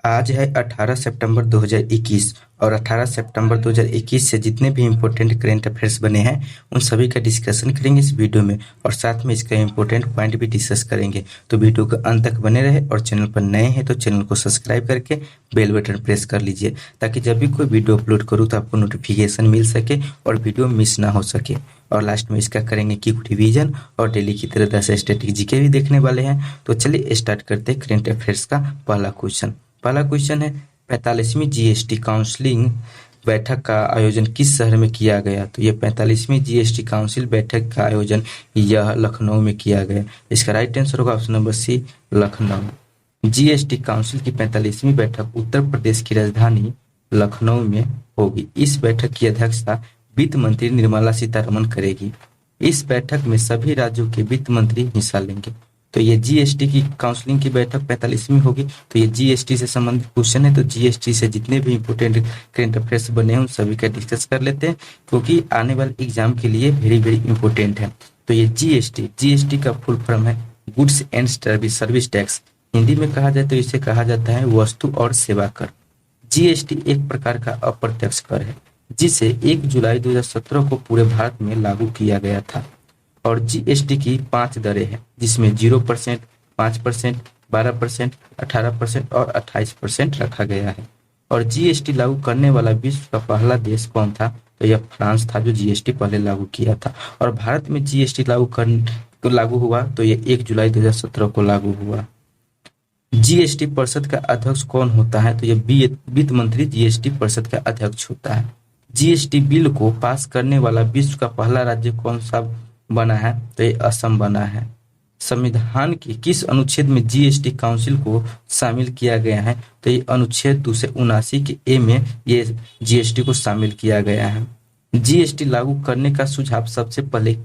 आज है 18 सितंबर 2021 और 18 सितंबर 2021 से जितने भी इम्पोर्टेंट करेंट अफेयर्स बने हैं उन सभी का डिस्कशन करेंगे इस वीडियो में और साथ में इसका इम्पोर्टेंट पॉइंट भी डिस्कस करेंगे। तो वीडियो के अंत तक बने रहे और चैनल पर नए हैं तो चैनल को सब्सक्राइब करके बेल बटन प्रेस कर लीजिए ताकि जब भी कोई वीडियो अपलोड करूँ तो आपको नोटिफिकेशन मिल सके और वीडियो मिस ना हो सके। और लास्ट में इसका करेंगे क्विक रिवीजन और डेली की तरह 10 स्टैटिक जीके भी देखने वाले हैं। तो चलिए स्टार्ट करते हैं करेंट अफेयर्स का पहला क्वेश्चन है 45वीं जीएसटी काउंसिलिंग बैठक का आयोजन किस शहर में किया गया। तो ये 45वीं जीएसटी काउंसिल बैठक का आयोजन यह लखनऊ में किया गया। इसका राइट आंसर होगा option number C, Lucknow. GST council की 45वीं बैठक उत्तर प्रदेश की राजधानी लखनऊ में होगी। इस बैठक की अध्यक्षता वित्त मंत्री निर्मला सीतारमण करेगी। इस बैठक में सभी राज्यों के वित्त मंत्री हिस्सा लेंगे। तो ये जीएसटी की काउंसलिंग की बैठक 45वीं होगी। तो ये जीएसटी से संबंधित क्वेश्चन है, तो जीएसटी से जितने भी इंपोर्टेंट करेंट अफेयर्स बने हैं उन सभी का डिस्कस कर लेते हैं क्योंकि आने वाले एग्जाम के लिए वेरी वेरी इंपॉर्टेंट है। तो ये जीएसटी का फुल फॉर्म है goods and service tax. Hindi में कहा जाए तो इसे कहा जाता है वस्तु और सेवा कर। जीएसटी एक प्रकार का अप्रत्यक्ष कर है जिसे 1 जुलाई 2017 को पूरे भारत में लागू किया गया था। और जीएसटी की 5 दरें हैं जिसमें 0%, 5%, 12%, 18% और 28% रखा गया है। और जीएसटी लागू करने वाला विश्व का पहला देश कौन था। तो यह फ्रांस था जो जीएसटी पहले लागू किया था। और भारत में जीएसटी लागू हुआ तो यह 1 जुलाई 2017 को लागू हुआ। जीएसटी परिषद का अध्यक्ष कौन होता है। तो यह वित्त मंत्री जीएसटी परिषद का अध्यक्ष होता है। जीएसटी बिल को पास करने वाला विश्व का पहला राज्य कौन सा बना है। तो ये असम बना है। संविधान के किस अनुच्छेद में जीएसटी काउंसिल को शामिल किया गया है। तो ये अनुच्छेद 279 के ए में ये जीएसटी को शामिल किया गया है। जीएसटी लागू करने का सुझाव सबसे पहले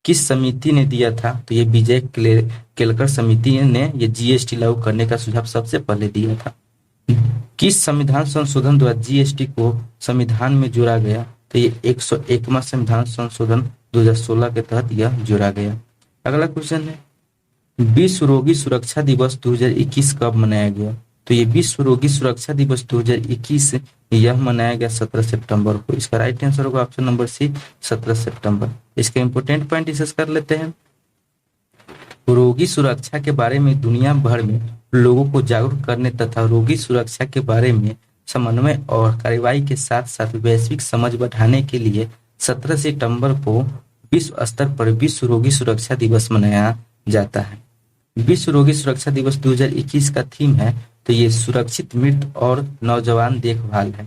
किस समिति ने दिया था। तो ये विजय केलकर समिति ने ये जीएसटी लागू करने का सुझाव सबसे पहले दिया था। किस संविधान संशोधन द्वारा जीएसटी को संविधान में जोड़ा गया। तो ये 101वां संविधान संशोधन 2016 के तहत यह जोड़ा गया। अगला क्वेश्चन है विश्व रोगी सुरक्षा दिवस 2021 कब मनाया गया। तो ये विश्व रोगी सुरक्षा दिवस 2021 यह मनाया गया 17 सितंबर को। इसका राइट आंसर होगा ऑप्शन नंबर सी, 17 सितंबर। इसका इंपोर्टेंट पॉइंट डिस्कस कर लेते हैं। रोगी सुरक्षा के बारे में दुनिया भर में लोगों को जागरूक करने तथा रोगी सुरक्षा के बारे में समन्वय और कार्रवाई के साथ साथ वैश्विक समझ बढ़ाने के लिए 17 सितंबर को विश्व स्तर पर विश्व रोगी सुरक्षा दिवस मनाया जाता है। विश्व रोगी सुरक्षा दिवस 2021 का थीम है तो ये सुरक्षित मृत्यु और नौजवान देखभाल है।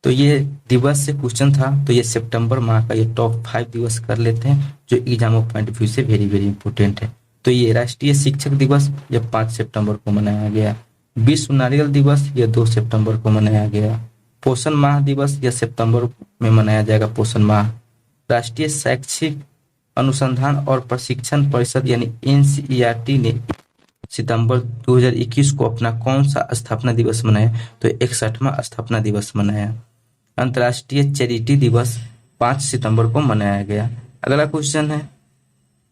तो ये दिवस से क्वेश्चन था तो ये सितंबर माह का ये टॉप 5 दिवस कर लेते हैं जो exam of point of view से वेरी वेरी इंपॉर्टेंट है। तो ये राष्ट्रीय शिक्षक दिवस यह 5 सितंबर को मनाया गया। विश्व नारियल दिवस यह 2 सितंबर को मनाया गया। पोषण माह दिवस यह सितंबर में मनाया जाएगा, पोषण माह। राष्ट्रीय शैक्षिक अनुसंधान और प्रशिक्षण परिषद यानी एनसीईआरटी ने सितंबर 2021 को अपना कौन सा स्थापना दिवस मनाया। तो 61वां स्थापना दिवस मनाया। अंतर्राष्ट्रीय चैरिटी दिवस 5 सितंबर को मनाया गया। अगला क्वेश्चन है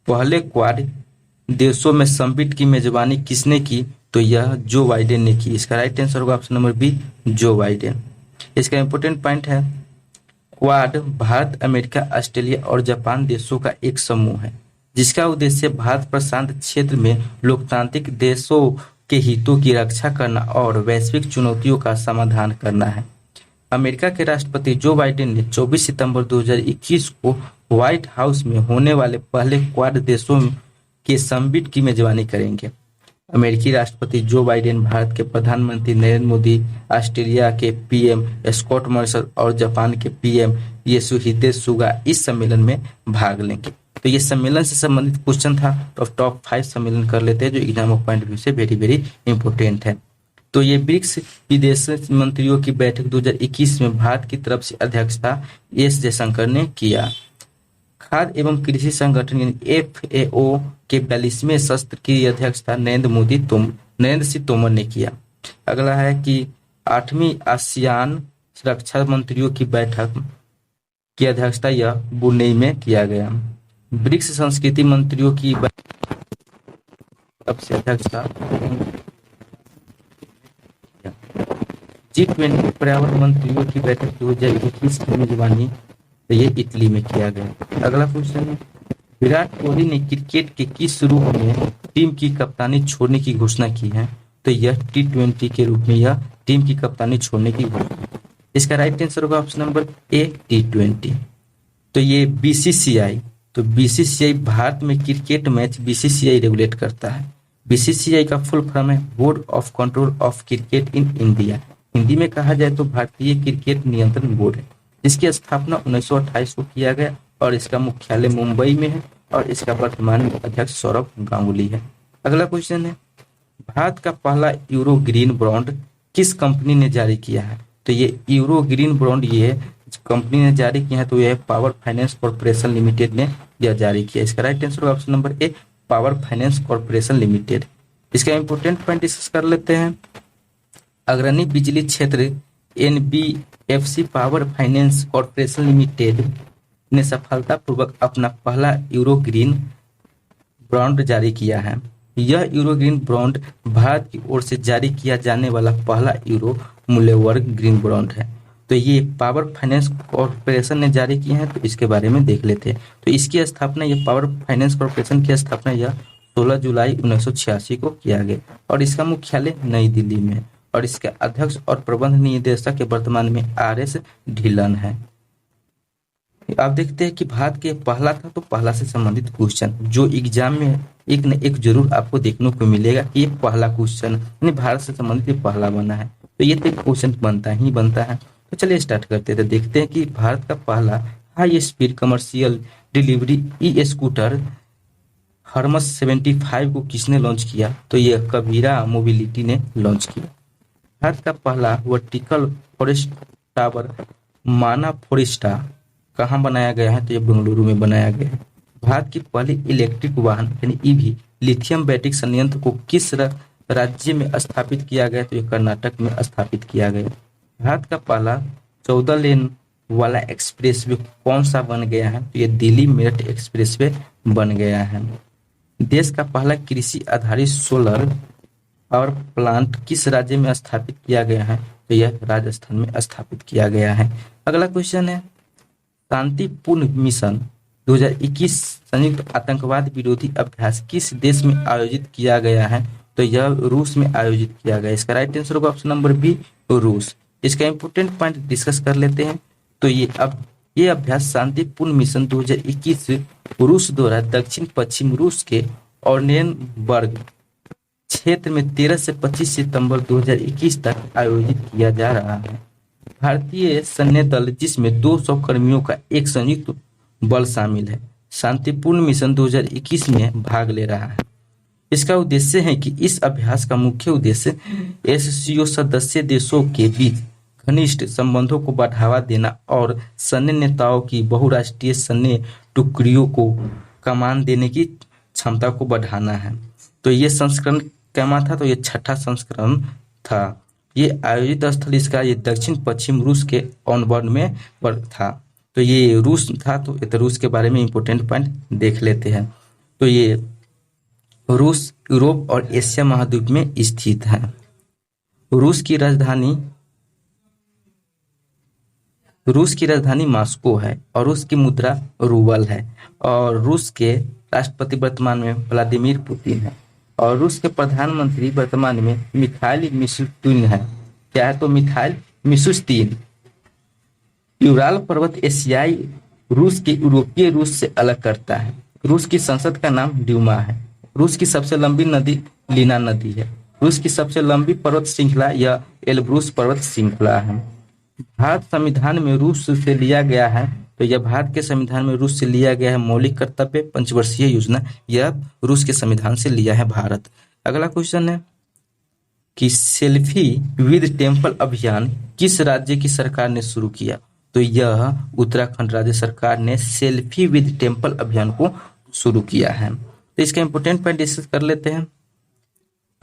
पहले क्वाड देशों में समिट की मेजबानी किसने की। तो यह जो बाइडेन ने की। इसका राइट आंसर होगा option number B, Joe Biden. इसका इंपोर्टेंट पॉइंट है क्वाड भारत, अमेरिका, ऑस्ट्रेलिया और जापान देशों का एक समूह है जिसका उद्देश्य भारत प्रशांत क्षेत्र में लोकतांत्रिक देशों के हितों की रक्षा करना और वैश्विक चुनौतियों का समाधान करना है। अमेरिका के राष्ट्रपति जो बाइडेन ने 24 सितंबर 2021 को व्हाइट हाउस में होने वाले पहले क्वाड देशों के समिट की मेजबानी करेंगे। अमेरिकी राष्ट्रपति जो बाइडेन, भारत के प्रधानमंत्री नरेंद्र मोदी, ऑस्ट्रेलिया के पीएम स्कॉट मॉरिसन और जापान के पीएम योशिहिदे सुगा इस सम्मेलन में भाग लेंगे। तो ये सम्मेलन से संबंधित क्वेश्चन था तो टॉप 5 सम्मेलन कर लेते हैं जो exam of point of view से वेरी वेरी इंपॉर्टेंट है। तो ये ब्रिक्स विदेश मंत्रियों की बैठक 2021 में भारत की तरफ से अध्यक्षता एस जयशंकर ने किया। खाद्य एवं कृषि संगठन यानी एफएओ के 42वें सत्र की अध्यक्षता नरेंद्र सिंह तोमर ने किया। अगला है कि 8वीं आसियान रक्षा मंत्रियों की बैठक की अध्यक्षता यह ब्रुनेई में किया गया। ब्रिक्स संस्कृति मंत्रियों की बैठक से अध्यक्षता G20 पर्यावरण मंत्रियों की बैठक 2021 की मेजबानी तो ये इटली में किया गया। अगला क्वेश्चन है, विराट कोहली ने क्रिकेट के किस रूप में टीम की कप्तानी छोड़ने की घोषणा की है? तो यह T20 के रूप में यह टीम की कप्तानी छोड़ने की घोषणा। इसका राइट आंसर होगा ऑप्शन नंबर ए, T20। तो ये बीसीसीआई, तो बीसीसीआई भारत में क्रिकेट मैच बीसीसीआई रेगुलेट करता है। बीसीसीआई का फुल फॉर्म है board of control of cricket in India. Hindi में कहा जाए तो भारतीय क्रिकेट नियंत्रण बोर्ड है। इसकी स्थापना 1928 को किया गया और इसका मुख्यालय मुंबई में है और इसका वर्तमान में अध्यक्ष सौरभ गांगुली है। अगला क्वेश्चन है, भारत का पहला यूरो ग्रीन बॉन्ड किस कंपनी ने जारी किया है? तो ये यूरो ग्रीन बॉन्ड ये कंपनी ने जारी किया है, तो यह पावर फाइनेंस कॉर्पोरेशन लिमिटेड ने यह जारी किया। इसका right answer option number A, power finance corporation limited. इसका इंपोर्टेंट पॉइंट डिस्कस कर लेते हैं। अग्रणी बिजली क्षेत्र NBFC power finance corporation limited ने सफलतापूर्वक अपना पहला यूरो ग्रीन बॉन्ड जारी किया है। यह यूरो ग्रीन बॉन्ड भारत की ओर से जारी किया जाने वाला पहला यूरो मूल्यवर्ग ग्रीन बॉन्ड है। तो ये पावर फाइनेंस कॉर्पोरेशन ने जारी किए हैं, तो इसके बारे में देख लेते हैं। तो इसकी स्थापना, ये पावर फाइनेंस कॉर्पोरेशन की स्थापना यह 16 जुलाई 1986 को किया गया और इसका मुख्यालय नई दिल्ली में है और इसके अध्यक्ष और प्रबंध निदेशक के वर्तमान में RS ढिल्लन है। आप देखते हैं कि भारत के पहला था, तो पहला से संबंधित क्वेश्चन जो एग्जाम में एक न एक जरूर आपको देखने को मिलेगा कि ये पहला क्वेश्चन यानी भारत से संबंधित पहला बना है, तो ये तो क्वेश्चन बनता ही बनता है। तो चलिए स्टार्ट करते हैं। तो देखते हैं कि भारत का पहला high speed commercial delivery e scooter Hermes 75 को किसने लॉन्च किया? तो ये कबीरा मोबिलिटी ने लॉन्च किया। भारत का पहला वर्टिकल फॉरेस्ट टावर माना फॉरेस्टा कहाँ बनाया गया है? तो ये बेंगलुरु में बनाया गया है। भारत की पहली इलेक्ट्रिक वाहन यानी ईवी लिथियम बैटरी संयंत्र को किस राज्य में स्थापित किया गया? तो ये कर्नाटक में स्थापित किया गया। भारत का पहला 14 लेन वाला एक्सप्रेसवे कौन सा बन गया है? तो ये दिल्ली मेरठ एक्सप्रेसवे बन गया है। देश का पहला कृषि आधारित सोलर पावर प्लांट किस राज्य में स्थापित किया गया है? तो यह राजस्थान में स्थापित किया गया है। अगला क्वेश्चन है, शांतिपूर्ण मिशन 2021 संयुक्त आतंकवाद विरोधी अभ्यास किस देश में आयोजित किया गया है? तो यह रूस में आयोजित किया गया। इसका राइट आंसर होगा ऑप्शन नंबर बी, रूस। इसका इंपोर्टेंट पॉइंट डिस्कस कर लेते हैं। तो ये अभ्यास शांतिपूर्ण मिशन 2021 रूस द्वारा दक्षिण पश्चिम रूस के ऑर्नेनबर्ग क्षेत्र में 13 से 25 सितंबर 2021 तक आयोजित किया जा रहा है। भारतीय सैन्य दल जिसमें 200 कर्मियों का एक संयुक्त बल शामिल है, शांतिपूर्ण मिशन 2021 में भाग ले रहा है। इसका उद्देश्य है कि इस अभ्यास का मुख्य उद्देश्य एससीओ सदस्य देशों के बीच घनिष्ठ संबंधों को बढ़ावा देना और सैन्य नेताओं की बहुराष्ट्रीय सैन्य टुकड़ियों को कमान देने की क्षमता को बढ़ाना है। तो ये संस्करण क्या था? तो ये छठा संस्करण था। ये आयोजित स्थल इसका ये दक्षिण पश्चिम रूस के ऑनबर्ड में था। तो ये रूस था, तो रूस के बारे में इंपोर्टेंट पॉइंट देख लेते हैं। तो ये रूस यूरोप और एशिया महाद्वीप में स्थित है। रूस की राजधानी मॉस्को है और रूस की मुद्रा रूबल है और रूस के राष्ट्रपति वर्तमान में व्लादिमीर पुतिन है और रूस के प्रधानमंत्री वर्तमान में मिखाइल मिशुस्तिन है। क्या है? तो मिखाइल मिशुस्तिन। यूराल पर्वत एशियाई रूस के यूरोपीय रूस से अलग करता है। रूस की संसद का नाम ड्यूमा है। रूस की सबसे लंबी नदी लीना नदी है। रूस की सबसे लंबी पर्वत श्रृंखला यह एल्ब्रूस पर्वत श्रृंखला है। भारत संविधान में रूस से लिया गया है, तो यह भारत के संविधान में रूस से लिया गया है मौलिक कर्तव्य पंचवर्षीय योजना, यह रूस के संविधान से लिया है भारत। अगला क्वेश्चन है कि सेल्फी विद टेम्पल अभियान किस राज्य की सरकार ने शुरू किया? तो यह उत्तराखंड राज्य सरकार ने सेल्फी विद टेम्पल अभियान को शुरू किया है। तो इसका इंपोर्टेंट पॉइंट डिस्कस कर लेते हैं।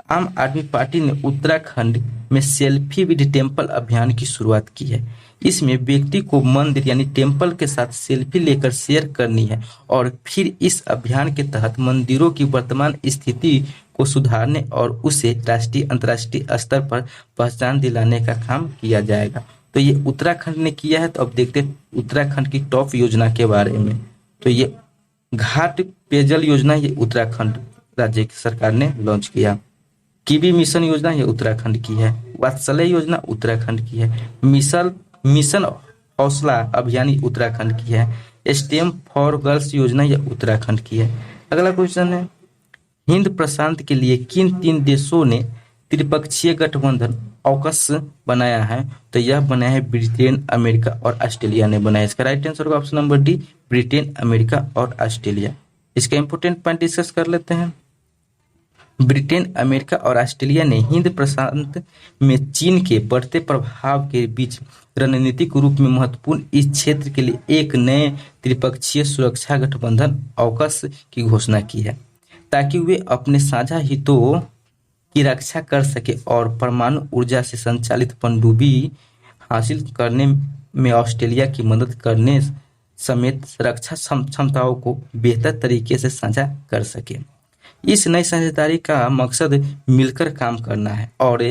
आम आदमी पार्टी ने उत्तराखंड में सेल्फी विद टेम्पल अभियान की शुरुआत की है। इसमें व्यक्ति को मंदिर यानी टेम्पल के साथ सेल्फी लेकर शेयर करनी है और फिर इस अभियान के तहत मंदिरों की वर्तमान स्थिति को सुधारने और उसे राष्ट्रीय अंतर्राष्ट्रीय स्तर पर पहचान दिलाने का काम किया जाएगा। तो ये उत्तराखंड ने किया है। तो अब देखते हैं उत्तराखंड की टॉप योजना के बारे में। तो ये घाट पेयजल योजना ये उत्तराखंड राज्य की सरकार ने लॉन्च किया। कीवी मिशन योजना ये उत्तराखंड की है। वात्सल्य योजना उत्तराखंड की है। मिशन हौसला अभियान ये उत्तराखंड की है। स्टेम फॉर गर्ल्स योजना ये उत्तराखंड की है। अगला क्वेश्चन है, हिंद प्रशांत के लिए किन 3 देशों ने त्रिपक्षीय गठबंधन ऑकस बनाया है? तो यह बनाया है ब्रिटेन, अमेरिका और ऑस्ट्रेलिया ने बनाया। इसका राइट आंसर होगा option number D, Britain, America और ऑस्ट्रेलिया। इसका इंपोर्टेंट पॉइंट डिस्कस कर लेते हैं। ब्रिटेन, अमेरिका और ऑस्ट्रेलिया ने हिंद प्रशांत में चीन के बढ़ते प्रभाव के बीच रणनीतिक रूप में महत्वपूर्ण इस क्षेत्र के लिए एक नए त्रिपक्षीय सुरक्षा गठबंधन ऑकस की घोषणा की है, ताकि वे अपने साझा हितों की रक्षा कर सके और परमाणु ऊर्जा से संचालित पनडुब्बी हासिल करने में ऑस्ट्रेलिया की मदद करने समेत रक्षा क्षमताओं को बेहतर तरीके से साझा कर सके। इस नई साझेदारी का मकसद मिलकर काम करना है और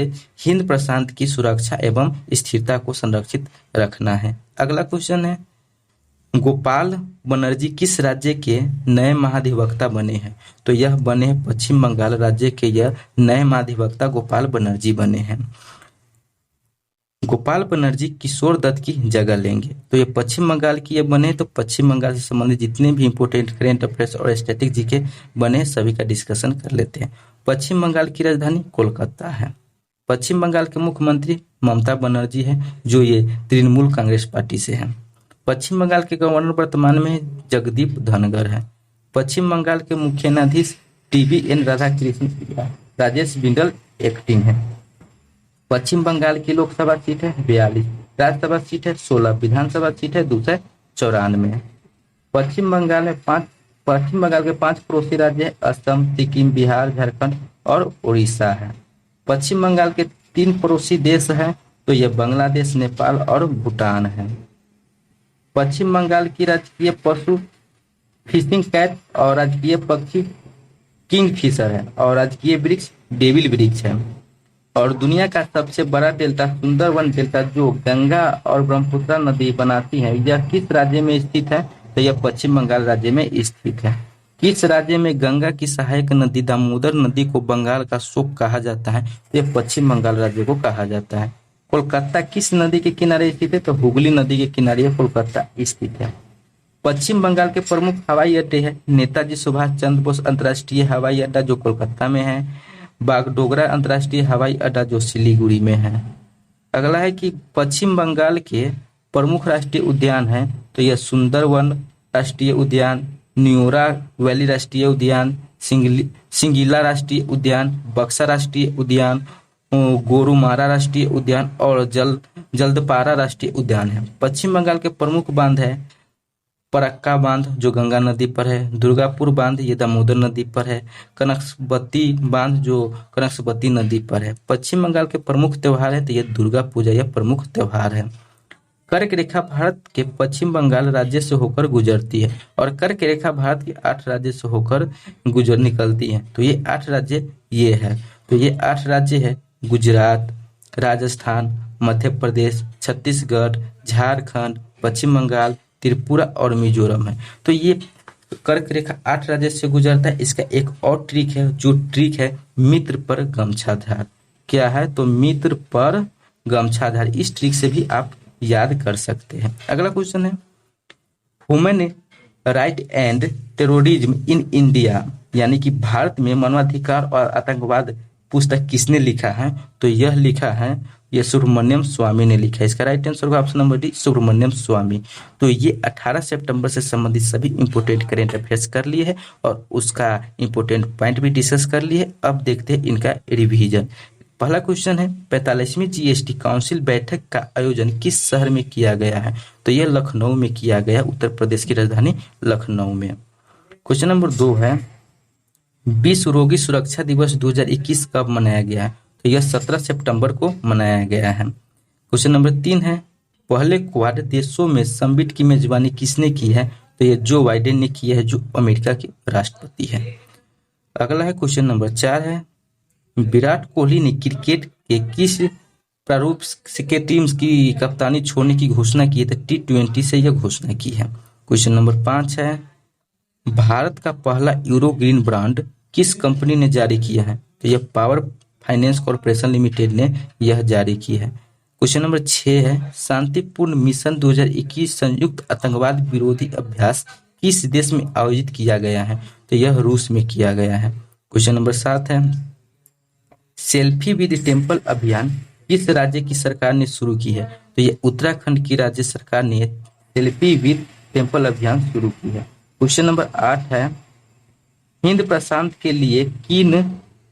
हिंद प्रशांत की सुरक्षा एवं स्थिरता को संरक्षित रखना है। अगला क्वेश्चन है, गोपाल बनर्जी किस राज्य के नए महाधिवक्ता बने हैं? तो यह बने हैं पश्चिम बंगाल राज्य के यह नए महाधिवक्ता गोपाल बनर्जी बने हैं। गोपाल बनर्जी किशोर दत्त की जगह लेंगे। तो ये पश्चिम बंगाल की ये बने। तो पश्चिम बंगाल से संबंधित जितने भी इंपोर्टेंट करेंट अफेयर्स और स्टैटिक जीके बने सभी का डिस्कशन कर लेते हैं। पश्चिम बंगाल की राजधानी कोलकाता है। पश्चिम बंगाल के मुख्यमंत्री ममता बनर्जी है, जो ये तृणमूल कांग्रेस पार्टी से है। पश्चिम बंगाल के गवर्नर वर्तमान में जगदीप धनगर है। पश्चिम बंगाल के मुख्य न्यायाधीश TVN राधाकृष्ण, राजेश बिंडल एक्टिंग है। पश्चिम बंगाल की लोकसभा सीट है 42, राज्यसभा सीट है 16, विधानसभा सीट है 294। पश्चिम बंगाल के 5 पड़ोसी राज्य है असम, सिक्किम, बिहार, झारखंड और उड़ीसा है। पश्चिम बंगाल के 3 पड़ोसी देश हैं, तो ये बांग्लादेश, नेपाल और भूटान है। पश्चिम बंगाल की राजकीय पशु फिशिंग कैट और राजकीय पक्षी किंग फिशर है और राजकीय वृक्ष डेविल वृक्ष है। और दुनिया का सबसे बड़ा डेल्टा सुंदरवन डेल्टा जो गंगा और ब्रह्मपुत्र नदी बनाती है, यह किस राज्य में स्थित है? तो यह पश्चिम बंगाल राज्य में स्थित है। किस राज्य में गंगा की सहायक नदी दामोदर नदी को बंगाल का शोक कहा जाता है? तो यह पश्चिम बंगाल राज्य को कहा जाता है। कोलकाता किस नदी के किनारे स्थित है? तो हुगली नदी के किनारे कोलकाता स्थित है। पश्चिम बंगाल के प्रमुख हवाई अड्डे हैं नेताजी सुभाष चंद्र बोस अंतर्राष्ट्रीय हवाई अड्डा जो कोलकाता में है, बागडोगरा अंतर्राष्ट्रीय हवाई अड्डा जो सिलीगुड़ी में है। अगला है कि पश्चिम बंगाल के प्रमुख राष्ट्रीय उद्यान हैं, तो यह सुंदरवन राष्ट्रीय उद्यान, न्योरा वैली राष्ट्रीय उद्यान, सिंगिला राष्ट्रीय उद्यान, बक्सा राष्ट्रीय उद्यान, गोरुमारा राष्ट्रीय उद्यान और जल्दपारा राष्ट्रीय उद्यान है। पश्चिम बंगाल के प्रमुख बांध है फरक्का बांध जो गंगा नदी पर है, दुर्गापुर बांध ये दामोदर नदी पर है, कनकसबती बांध जो कनकसबती नदी पर है। पश्चिम बंगाल के प्रमुख त्योहार है तो ये दुर्गा पूजा यह प्रमुख त्योहार है। कर्क रेखा भारत के पश्चिम बंगाल राज्य से होकर गुजरती है और कर्क रेखा भारत के 8 राज्य से होकर गुजर निकलती है। तो ये 8 राज्य ये है, तो ये 8 राज्य है गुजरात, राजस्थान, मध्य प्रदेश, छत्तीसगढ़, झारखंड, पश्चिम बंगाल, त्रिपुरा और मिजोरम है। तो ये कर्क रेखा 8 राज्य से गुजरता है। इसका एक और ट्रिक है, जो ट्रिक है मित्र पर गमछाधार। क्या है? तो मित्र पर गमछाधार। इस ट्रिक से भी आप याद कर सकते हैं। अगला क्वेश्चन है human right and terrorism in India, यानी कि भारत में मानवाधिकार और आतंकवाद पुस्तक किसने लिखा है? तो यह लिखा है ये सुब्रमण्यम स्वामी ने लिखा है। इसका राइट आंसर होगा ऑप्शन नंबर डी, सुब्रमण्यम स्वामी। तो ये 18 सितंबर से संबंधित सभी इंपोर्टेंट करेंट अफेयर्स कर लिए है और उसका इंपोर्टेंट पॉइंट भी डिस्कस कर लिए। अब देखते हैं इनका रिवीजन। पहला क्वेश्चन है 45वीं GST काउंसिल बैठक का आयोजन किस शहर में किया गया है? तो यह लखनऊ में किया गया, उत्तर प्रदेश की राजधानी लखनऊ में। क्वेश्चन नंबर 2 है विश्व रोगी सुरक्षा दिवस 2021 कब मनाया गया है? तो यह 17 सितंबर को मनाया गया है। क्वेश्चन नंबर 3 है पहले क्वाड देशों में समिट की मेजबानी किसने की है? तो यह जो बाइडेन ने किया है, जो अमेरिका के राष्ट्रपति है। अगला है क्वेश्चन नंबर 4 है, विराट कोहली ने क्रिकेट के किस प्रारूप के टीम्स की कप्तानी छोड़ने की घोषणा की है? तो T20 से यह घोषणा की है। क्वेश्चन नंबर 5 है, भारत का पहला यूरो ग्रीन बॉन्ड किस कंपनी ने जारी किया है? तो यह पावर फाइनेंस कॉर्पोरेशन लिमिटेड ने यह जारी की है। क्वेश्चन नंबर 6 है, शांतिपूर्ण मिशन 2021 संयुक्त आतंकवाद विरोधी अभ्यास किस देश में आयोजित किया गया है? तो यह रूस में किया गया है। क्वेश्चन नंबर 7 है, सेल्फी विद टेम्पल अभियान किस राज्य की सरकार ने शुरू की है? तो यह उत्तराखंड की राज्य सरकार ने सेल्फी विद टेम्पल अभियान शुरू की है। क्वेश्चन नंबर 8 है, हिंद प्रशांत के लिए किन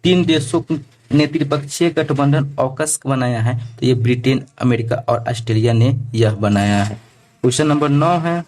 3 देशों ने त्रिपक्षीय गठबंधन ऑकस बनाया है? तो ये ब्रिटेन, अमेरिका और ऑस्ट्रेलिया ने यह बनाया है। क्वेश्चन नंबर 9 है,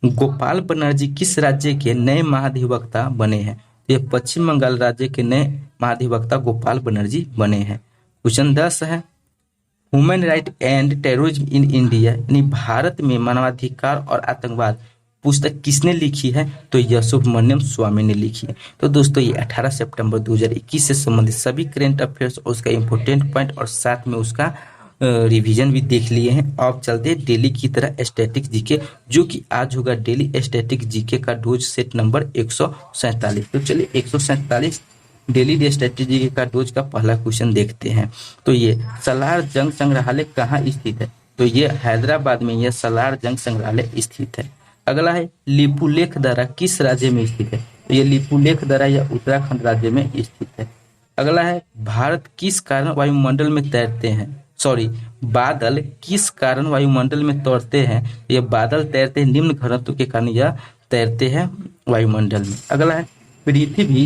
गोपाल बनर्जी किस राज्य के नए महाधिवक्ता बने हैं? तो ये पश्चिम बंगाल राज्य के नए महाधिवक्ता गोपाल बनर्जी बने हैं। क्वेश्चन 10 है, human right and terrorism in India यानी भारत में मानवाधिकार और आतंकवाद पुस्तक किसने लिखी है? तो यह सुब्रमण्यम स्वामी ने लिखी है। तो दोस्तों ये 18 सितंबर 2021 से संबंधित सभी करेंट अफेयर्स और उसका इंपॉर्टेंट पॉइंट और साथ में उसका रिवीजन भी देख लिए हैं। अब चलते हैं डेली की तरह स्टैटिक जीके, जो कि आज होगा डेली स्टैटिक जीके का डोज सेट नंबर 147। तो चलिए 147 डेली स्टैटिक जीके का डोज का पहला क्वेश्चन देखते हैं। तो ये सलार जंग संग्रहालय कहाँ स्थित है? तो ये हैदराबाद में यह सलार जंग संग्रहालय स्थित है। अगला है, लिपुलेख दर्रा किस राज्य में स्थित है? तो ये लिपुलेख दर्रा यह उत्तराखंड राज्य में स्थित है। अगला है, भारत किस कारण वायुमंडल में तैरते हैं? बादल किस कारण वायुमंडल में तैरते हैं? ये बादल तैरते हैं निम्न घनत्व के कारण यह तैरते हैं वायुमंडल में। अगला है, पृथ्वी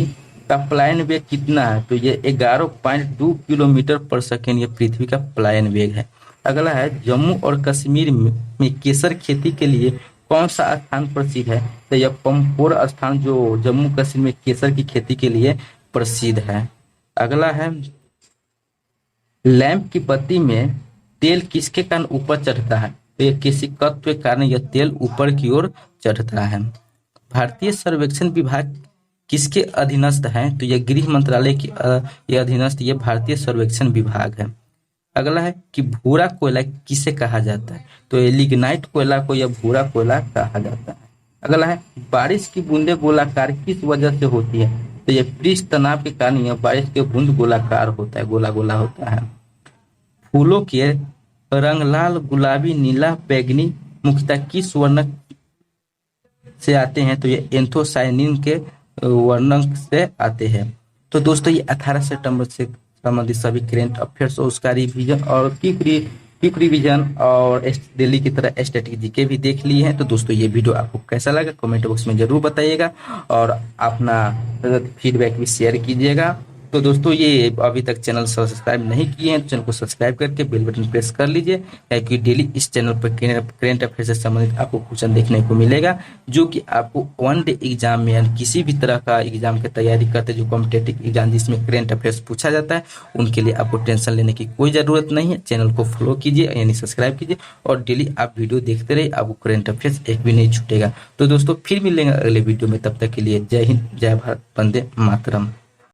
का प्लायन वेग कितना है? तो ये 11.2 किलोमीटर पर सेकेंड ये पृथ्वी का प्लायन वेग है। अगला है, जम्मू और कश्मीर में केसर खेती के लिए कौन सा स्थान प्रसिद्ध है? तो यह पंपोर स्थान जो जम्मू कश्मीर में केसर की खेती के लिए प्रसिद्ध है। अगला है, लैंप की बत्ती में तेल किसके कारण ऊपर चढ़ता है? तो यह किसी तत्व के कारण यह तेल ऊपर की ओर चढ़ता है। भारतीय सर्वेक्षण विभाग किसके अधीनस्थ है? तो यह गृह मंत्रालय के यह अधीनस्थ यह भारतीय सर्वेक्षण विभाग है। अगला है कि भूरा कोयला किसे कहा जाता है? तो ये लिग्नाइट कोयला को यह भूरा कोयला कहा जाता है। अगला है, बारिश की बूंदे गोलाकार किस वजह से होती है? तो ये पृष्ठ तनाव के कारण यह बारिश के बूंद गोलाकार होता है, गोला गोला होता है। फूलों के रंग लाल, गुलाबी, नीला, बैगनी मुख्यतः किस वर्णक से आते हैं? तो ये एंथोसायनिन के वर्णक से आते हैं। तो दोस्तों ये 18 सितंबर से संबंधित सभी करेंट अफेयर्स और उसका रिवीजन और क्विक रिवीजन और डेली की तरह स्टैटिक जीके भी देख लिए हैं। तो दोस्तों ये वीडियो आपको कैसा लगा कमेंट बॉक्स में जरूर बताइएगा और अपना फीडबैक भी शेयर कीजिएगा। तो दोस्तों ये अभी तक चैनल सब्सक्राइब नहीं किए हैं तो चैनल को सब्सक्राइब करके बेल बटन प्रेस कर लीजिए, क्योंकि डेली इस चैनल पर करेंट अफेयर से संबंधित आपको क्वेश्चन देखने को मिलेगा जो कि आपको वन डे एग्जाम में यानी किसी भी तरह का एग्जाम की तैयारी करते जो कॉम्पिटेटिव एग्जाम जिसमें करेंट अफेयर्स पूछा जाता है उनके लिए आपको टेंशन लेने की कोई ज़रूरत नहीं है। चैनल को फॉलो कीजिए यानी सब्सक्राइब कीजिए और डेली आप वीडियो देखते रहिए, आपको करेंट अफेयर्स एक भी नहीं छूटेगा। तो दोस्तों फिर मिलेंगे अगले वीडियो में, तब तक के लिए जय हिंद, जय भारत, वंदे मातरम।